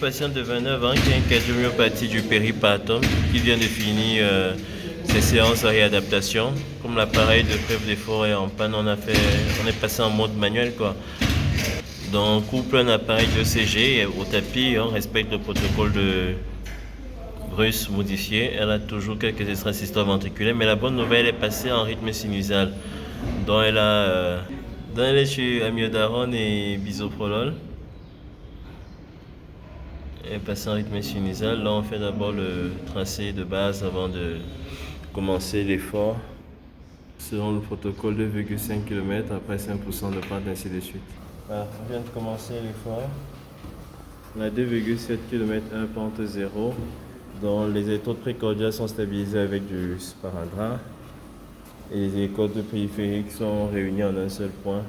Patient de 29 ans qui a une cardiomyopathie du péripartum qui vient de finir ses séances à réadaptation. Comme l'appareil de preuve d'effort est en panne, on est passé en mode manuel quoi. Donc on couple un appareil de CG au tapis, on respecte le protocole de Bruce modifié. Elle a toujours quelques extrasystoles ventriculaires, mais la bonne nouvelle est passée en rythme sinusal. Donc elle est sur amiodarone et bisoprolol. Et passer en rythme sinusal, là on fait d'abord le tracé de base avant de commencer l'effort. Selon le protocole 2,5 km, après 5% de pente, ainsi de suite. Voilà, on vient de commencer l'effort. On a 2,7 km 1 pente 0, dont les électrodes précordiales sont stabilisées avec du sparadrap. Et les électrodes périphériques sont réunies en un seul point.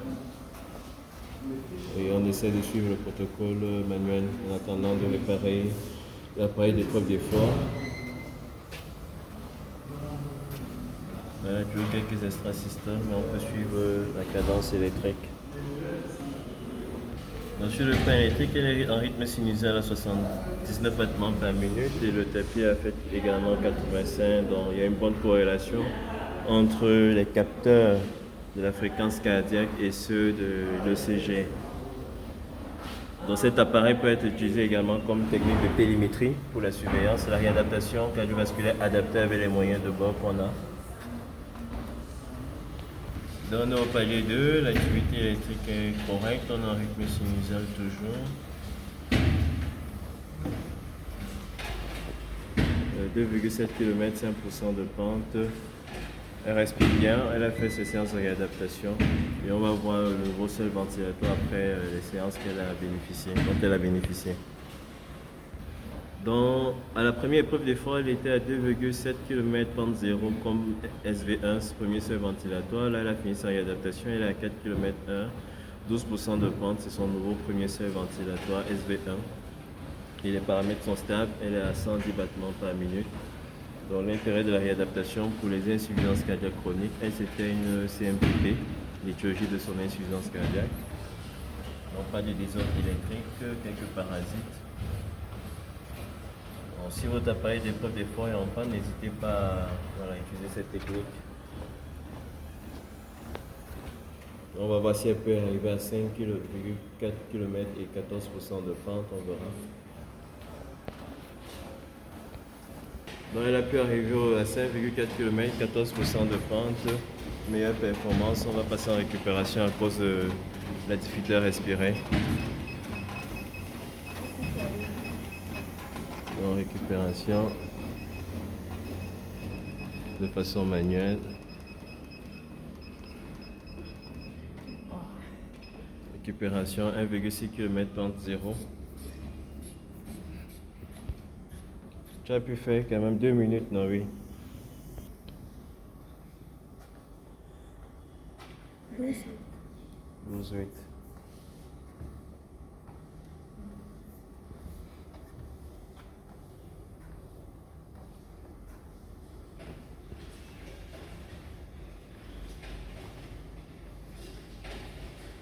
Et on essaie de suivre le protocole manuel en attendant de réparer l'appareil d'épreuve d'effort. Voilà, toujours quelques extrasystoles, mais on peut suivre la cadence électrique. Donc sur le plan électrique, elle est en rythme sinusal à 79 battements par minute et le tapis a fait également 85. Donc il y a une bonne corrélation entre les capteurs de la fréquence cardiaque et ceux de l'ECG. Donc cet appareil peut être utilisé également comme technique de télémétrie pour la surveillance et la réadaptation cardiovasculaire adaptée avec les moyens de bord qu'on a. Donc on est au palier 2, l'activité électrique est correcte, on est en rythme sinusal toujours. 2,7 km, 5% de pente. Elle respire bien, elle a fait ses séances de réadaptation et on va voir le nouveau seuil ventilatoire après les séances dont elle a bénéficié. Donc, à la première épreuve d'effort, elle était à 2,7 km pente 0 comme SV1, ce premier seuil ventilatoire. Là, elle a fini sa réadaptation, elle est à 4 km 1, 12% de pente, c'est son nouveau premier seuil ventilatoire SV1. Et les paramètres sont stables, elle est à 110 battements par minute. Donc l'intérêt de la réadaptation pour les insuffisances cardiaques chroniques, elle c'était une CMPP, l'étiologie de son insuffisance cardiaque. Donc pas de désordre électrique, quelques parasites. Donc, si votre appareil d'épreuve d'effort est en panne, n'hésitez pas à utiliser cette technique. On va voir si elle peut arriver à 5,4 km et 14% de pente, on verra. Donc elle a pu arriver à 5,4 km, 14% de pente, meilleure performance. On va passer en récupération à cause de la difficulté à respirer. En récupération de façon manuelle. Récupération 1,6 km pente 0. Tu as pu faire quand même 2 minutes, non oui. 12,8.